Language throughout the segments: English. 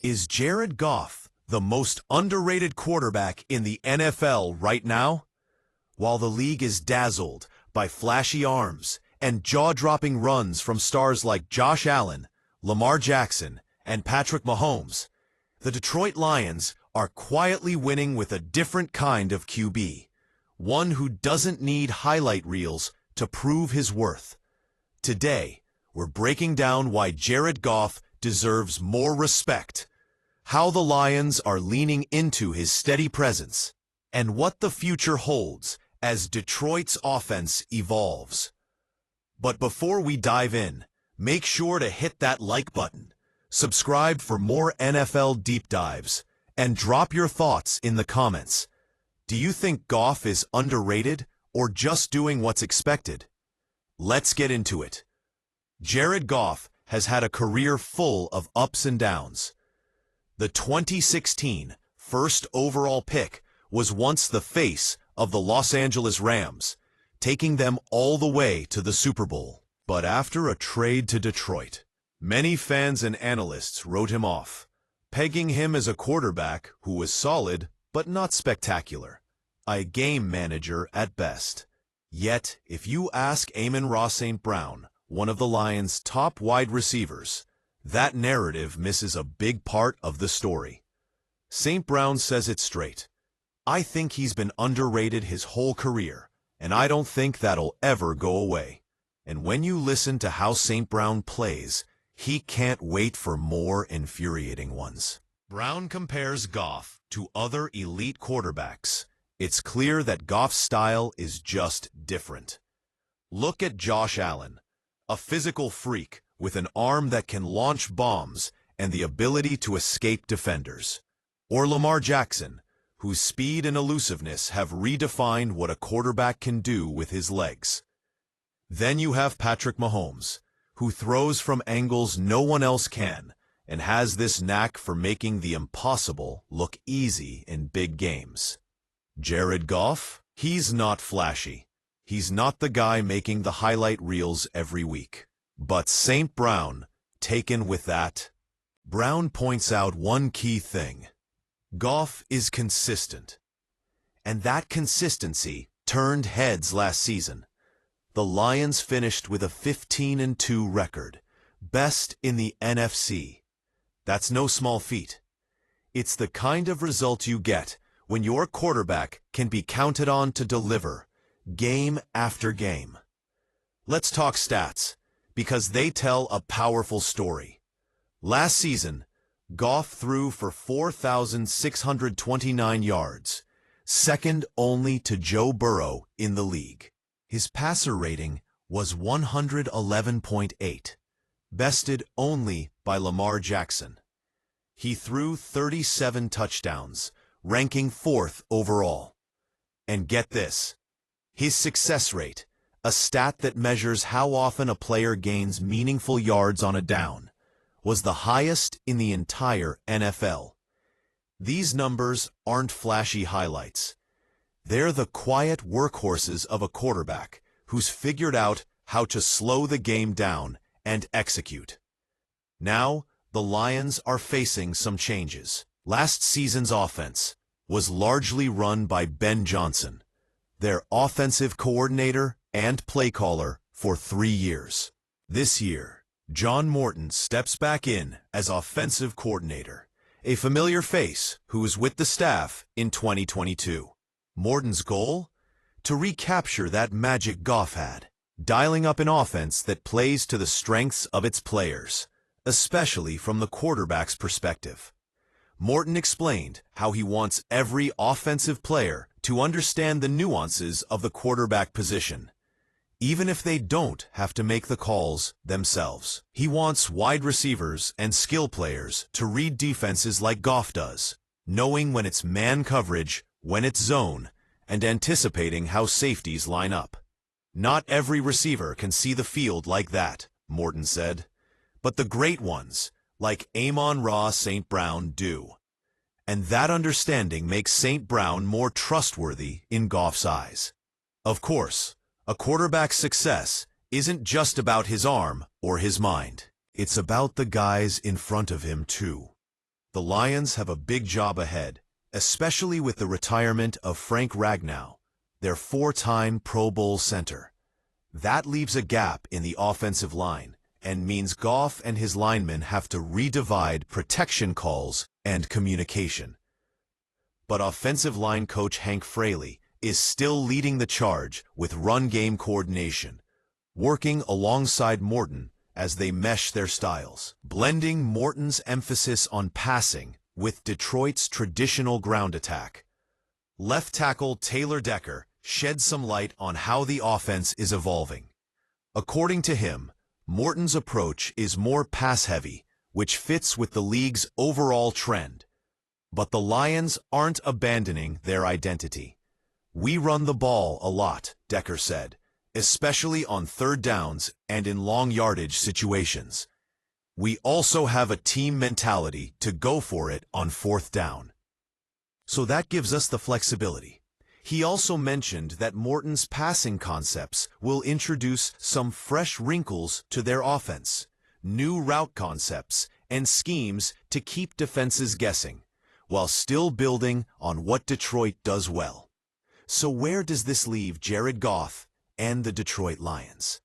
Is Jared Goff the most underrated quarterback in the NFL right now? While the league is dazzled by flashy arms and jaw-dropping runs from stars like Josh Allen, Lamar Jackson, and Patrick Mahomes, the Detroit Lions are quietly winning with a different kind of QB, one who doesn't need highlight reels to prove his worth. Today, we're breaking down why Jared Goff deserves more respect, how the Lions are leaning into his steady presence, and what the future holds as Detroit's offense evolves. But before we dive in, make sure to hit that like button, subscribe for more NFL deep dives, and drop your thoughts in the comments. Do you think Goff is underrated or just doing what's expected? Let's get into it. Jared Goff has had a career full of ups and downs. The 2016 first overall pick was once the face of the Los Angeles Rams, taking them all the way to the Super Bowl. But after a trade to Detroit, many fans and analysts wrote him off, pegging him as a quarterback who was solid but not spectacular, a game manager at best. Yet, if you ask Amon-Ra St. one of the Lions' top wide receivers, that narrative misses a big part of the story. St. Brown says it straight. I think he's been underrated his whole career, and I don't think that'll ever go away. And when you listen to how St. Brown plays, he can't wait for more infuriating ones. Brown compares Goff to other elite quarterbacks. It's clear that Goff's style is just different. Look at Josh Allen, a physical freak with an arm that can launch bombs and the ability to escape defenders. Or Lamar Jackson, whose speed and elusiveness have redefined what a quarterback can do with his legs. Then you have Patrick Mahomes, who throws from angles no one else can and has this knack for making the impossible look easy in big games. Jared Goff? He's not flashy. He's not the guy making the highlight reels every week. But St. Brown, taken with that, Brown points out one key thing. Goff is consistent. And that consistency turned heads last season. The Lions finished with a 15-2 record, best in the NFC. That's no small feat. It's the kind of result you get when your quarterback can be counted on to deliver, game after game. Let's talk stats, because they tell a powerful story. Last season, Goff threw for 4,629 yards, second only to Joe Burrow in the league. His passer rating was 111.8, bested only by Lamar Jackson. He threw 37 touchdowns, ranking 4th overall. And get this, his success rate, a stat that measures how often a player gains meaningful yards on a down, was the highest in the entire NFL. These numbers aren't flashy highlights. They're the quiet workhorses of a quarterback who's figured out how to slow the game down and execute. Now, the Lions are facing some changes. Last season's offense was largely run by Ben Johnson, their offensive coordinator and play caller for 3 years. This year, John Morton steps back in as offensive coordinator, a familiar face who was with the staff in 2022. Morton's goal? To recapture that magic Goff had, dialing up an offense that plays to the strengths of its players, especially from the quarterback's perspective. Morton explained how he wants every offensive player to understand the nuances of the quarterback position, even if they don't have to make the calls themselves. He wants wide receivers and skill players to read defenses like Goff does, knowing when it's man coverage, when it's zone, and anticipating how safeties line up. Not every receiver can see the field like that, Morton said, but the great ones, like Amon-Ra St. do. And that understanding makes St. Brown more trustworthy in Goff's eyes. Of course, a quarterback's success isn't just about his arm or his mind. It's about the guys in front of him too. The Lions have a big job ahead, especially with the retirement of Frank Ragnow, their four-time Pro Bowl center. That leaves a gap in the offensive line and means Goff and his linemen have to redivide protection calls and communication. But offensive line coach Hank Fraley is still leading the charge with run-game coordination, working alongside Morton as they mesh their styles, blending Morton's emphasis on passing with Detroit's traditional ground attack. Left tackle Taylor Decker sheds some light on how the offense is evolving. According to him, Morton's approach is more pass-heavy, which fits with the league's overall trend. But the Lions aren't abandoning their identity. "We run the ball a lot," Decker said, especially on third downs and in long-yardage situations. "We also have a team mentality to go for it on fourth down." So that gives us the flexibility. He also mentioned that Morton's passing concepts will introduce some fresh wrinkles to their offense, new route concepts, and schemes to keep defenses guessing, while still building on what Detroit does well. So where does this leave Jared Goff and the Detroit Lions?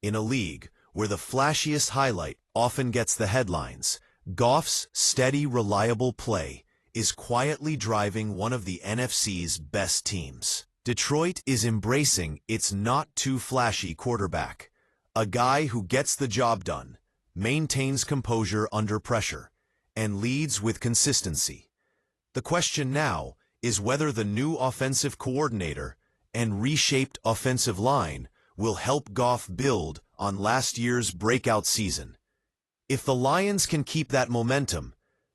In a league where the flashiest highlight often gets the headlines, Goff's steady, reliable play is quietly driving one of the NFC's best teams. Detroit is embracing its not-too-flashy quarterback, a guy who gets the job done, maintains composure under pressure, and leads with consistency. The question now is whether the new offensive coordinator and reshaped offensive line will help Goff build on last year's breakout season. If the Lions can keep that momentum,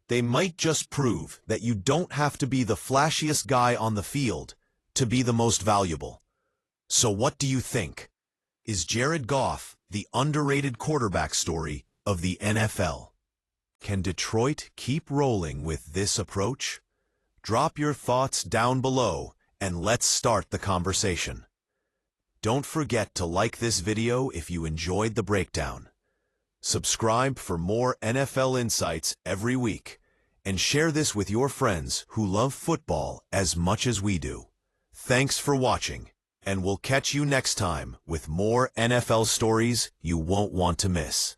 they might just prove that you don't have to be the flashiest guy on the field to be the most valuable. So what do you think? Is Jared Goff the underrated quarterback story of the NFL? Can Detroit keep rolling with this approach? Drop your thoughts down below and let's start the conversation. Don't forget to like this video if you enjoyed the breakdown. Subscribe for more NFL insights every week, and share this with your friends who love football as much as we do. Thanks for watching, and we'll catch you next time with more NFL stories you won't want to miss.